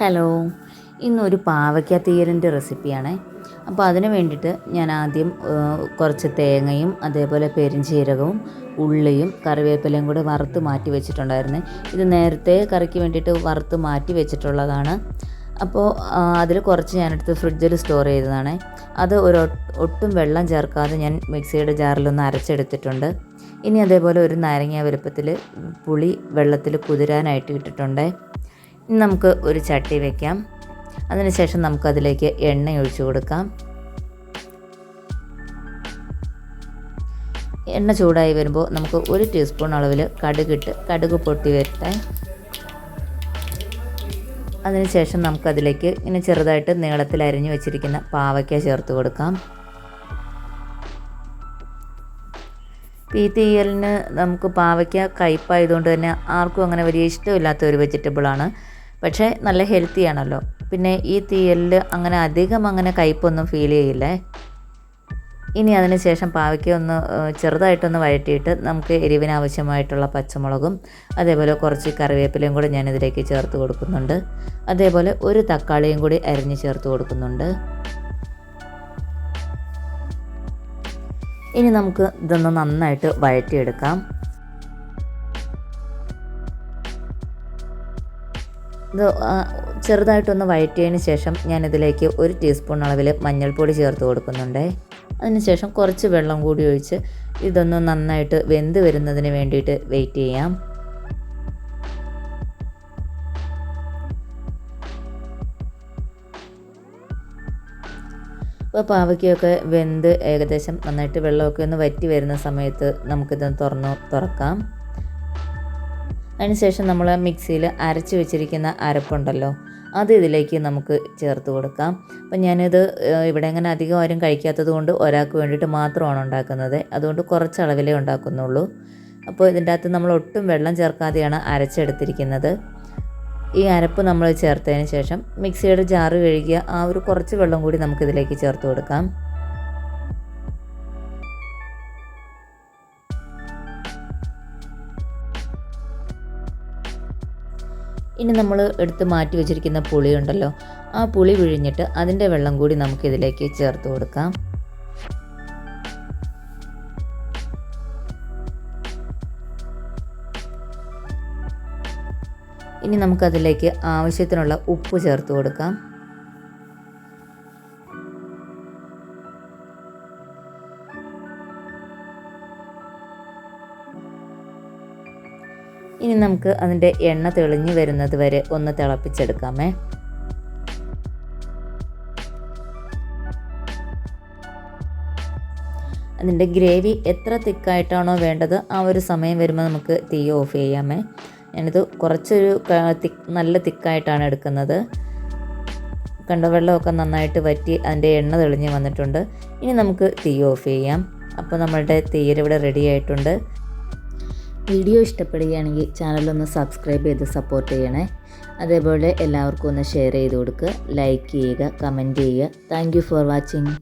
Hello, ഇന്നൊരു പാവയ്ക്ക തീയലിൻ്റെ റെസിപ്പിയാണേ. അപ്പോൾ അതിന് വേണ്ടിയിട്ട് ഞാൻ ആദ്യം കുറച്ച് തേങ്ങയും അതേപോലെ പെരുംജീരകവും ഉള്ളിയും കറിവേപ്പിലയും കൂടി വറുത്ത് മാറ്റി വെച്ചിട്ടുണ്ടായിരുന്നു. ഇത് നേരത്തെ കറിക്ക് വേണ്ടിയിട്ട് വറുത്ത് മാറ്റി വെച്ചിട്ടുള്ളതാണ്. അപ്പോൾ അതിൽ കുറച്ച് ഞാനെടുത്ത് ഫ്രിഡ്ജിൽ സ്റ്റോർ ചെയ്തതാണ്. അത് ഒട്ടും വെള്ളം ചേർക്കാതെ ഞാൻ മിക്സിയുടെ ജാറിലൊന്ന് അരച്ചെടുത്തിട്ടുണ്ട്. ഇനി അതേപോലെ ഒരു നാരങ്ങ വലുപ്പത്തിൽ പുളി വെള്ളത്തിൽ കുതിരാനായിട്ട് ഇട്ടിട്ടുണ്ട്. ഇനി നമുക്ക് ഒരു ചട്ടി വയ്ക്കാം. അതിനുശേഷം നമുക്കതിലേക്ക് എണ്ണ ഒഴിച്ചു കൊടുക്കാം. എണ്ണ ചൂടായി വരുമ്പോൾ നമുക്ക് 1 ടീസ്പൂൺ അളവിൽ കടുക് പൊട്ടി വരട്ടെ. അതിനുശേഷം നമുക്കതിലേക്ക് ഇങ്ങനെ ചെറുതായിട്ട് നീളത്തിൽ അരിഞ്ഞു വെച്ചിരിക്കുന്ന പാവയ്ക്ക ചേർത്ത് കൊടുക്കാം. ഈ തീയലിന് നമുക്ക് പാവയ്ക്ക കയ്പ്പായതുകൊണ്ട് തന്നെ ആർക്കും അങ്ങനെ വലിയ ഇഷ്ടമില്ലാത്ത ഒരു വെജിറ്റബിളാണ്. പക്ഷേ നല്ല ഹെൽത്തിയാണല്ലോ. പിന്നെ ഈ തീയലിൽ അങ്ങനെ കയ്പ്പൊന്നും ഫീൽ ചെയ്യില്ലേ. ഇനി അതിന് ശേഷം പാവയ്ക്ക ഒന്ന് ചെറുതായിട്ടൊന്ന് വഴറ്റിയിട്ട് നമുക്ക് എരിവിന് ആവശ്യമായിട്ടുള്ള പച്ചമുളകും അതേപോലെ കുറച്ച് കറിവേപ്പിലയും കൂടി ഞാനിതിലേക്ക് ചേർത്ത് കൊടുക്കുന്നുണ്ട്. അതേപോലെ ഒരു തക്കാളിയും കൂടി അരിഞ്ഞ് ചേർത്ത് കൊടുക്കുന്നുണ്ട്. ഇനി നമുക്ക് ഇതൊന്ന് നന്നായിട്ട് വഴറ്റിയെടുക്കാം. ഇത് ചെറുതായിട്ടൊന്ന് വഴറ്റിയതിന് ശേഷം ഞാനിതിലേക്ക് 1 ടീസ്പൂൺ അളവിൽ മഞ്ഞൾപ്പൊടി ചേർത്ത് കൊടുക്കുന്നുണ്ട്. അതിനുശേഷം കുറച്ച് വെള്ളം കൂടി ഒഴിച്ച് ഇതൊന്ന് നന്നായിട്ട് വെന്ത് വരുന്നതിന് വേണ്ടിയിട്ട് വെയിറ്റ് ചെയ്യാം. അപ്പോൾ പാവയ്ക്കൊക്കെ വെന്ത് ഏകദേശം നന്നായിട്ട് വെള്ളമൊക്കെ ഒന്ന് വറ്റി വരുന്ന സമയത്ത് നമുക്കിത് തുറക്കാം. അതിനുശേഷം നമ്മൾ മിക്സിയിൽ അരച്ച് വെച്ചിരിക്കുന്ന അരപ്പുണ്ടല്ലോ, അത് ഇതിലേക്ക് നമുക്ക് ചേർത്ത് കൊടുക്കാം. അപ്പം ഞാനിത് ഇവിടെ അങ്ങനെ അധികം ആരും കഴിക്കാത്തത് കൊണ്ട് ഒരാൾക്ക് വേണ്ടിയിട്ട് മാത്രമാണ് ഉണ്ടാക്കുന്നത്. അതുകൊണ്ട് കുറച്ച് അളവിലേ ഉണ്ടാക്കുന്നുള്ളൂ. അപ്പോൾ ഇതിൻ്റെ അകത്ത് നമ്മൾ ഒട്ടും വെള്ളം ചേർക്കാതെയാണ് അരച്ചെടുത്തിരിക്കുന്നത്. ഈ അരപ്പ് നമ്മൾ ചേർത്തതിന് ശേഷം മിക്സിയുടെ ജാറ് കഴുകിയ ആ ഒരു കുറച്ച് വെള്ളം കൂടി നമുക്കിതിലേക്ക് ചേർത്ത് കൊടുക്കാം. ഇനി നമ്മൾ എടുത്ത് മാറ്റി വെച്ചിരിക്കുന്ന പുളി ഉണ്ടല്ലോ, ആ പുളി പിഴിഞ്ഞിട്ട് അതിൻ്റെ വെള്ളം കൂടി നമുക്കിതിലേക്ക് ചേർത്ത് കൊടുക്കാം. ഇനി നമുക്കതിലേക്ക് ആവശ്യത്തിനുള്ള ഉപ്പ് ചേർത്ത് കൊടുക്കാം. ഇനി നമുക്ക് അതിൻ്റെ എണ്ണ തെളിഞ്ഞു വരുന്നത് വരെ ഒന്ന് തിളപ്പിച്ചെടുക്കാമേ. അതിൻ്റെ ഗ്രേവി എത്ര തിക്കായിട്ടാണോ വേണ്ടത് ആ ഒരു സമയം വരുമ്പോൾ നമുക്ക് തീ ഓഫ് ചെയ്യാമേ. ഞാനിത് കുറച്ചൊരു നല്ല തിക്കായിട്ടാണ് എടുക്കുന്നത്. കണ്ട വെള്ളമൊക്കെ നന്നായിട്ട് വറ്റി അതിൻ്റെ എണ്ണ തെളിഞ്ഞ് വന്നിട്ടുണ്ട്. ഇനി നമുക്ക് തീ ഓഫ് ചെയ്യാം. അപ്പോൾ നമ്മളുടെ തീയൽ ഇവിടെ റെഡി ആയിട്ടുണ്ട്. വീഡിയോ ഇഷ്ടപ്പെടുകയാണെങ്കിൽ ചാനലൊന്ന് സബ്സ്ക്രൈബ് ചെയ്ത് സപ്പോർട്ട് ചെയ്യണേ. അതേപോലെ എല്ലാവർക്കും ഒന്ന് ഷെയർ ചെയ്ത് കൊടുക്കുക, ലൈക്ക് ചെയ്യുക, കമൻറ്റ് ചെയ്യുക. Thank you for watching.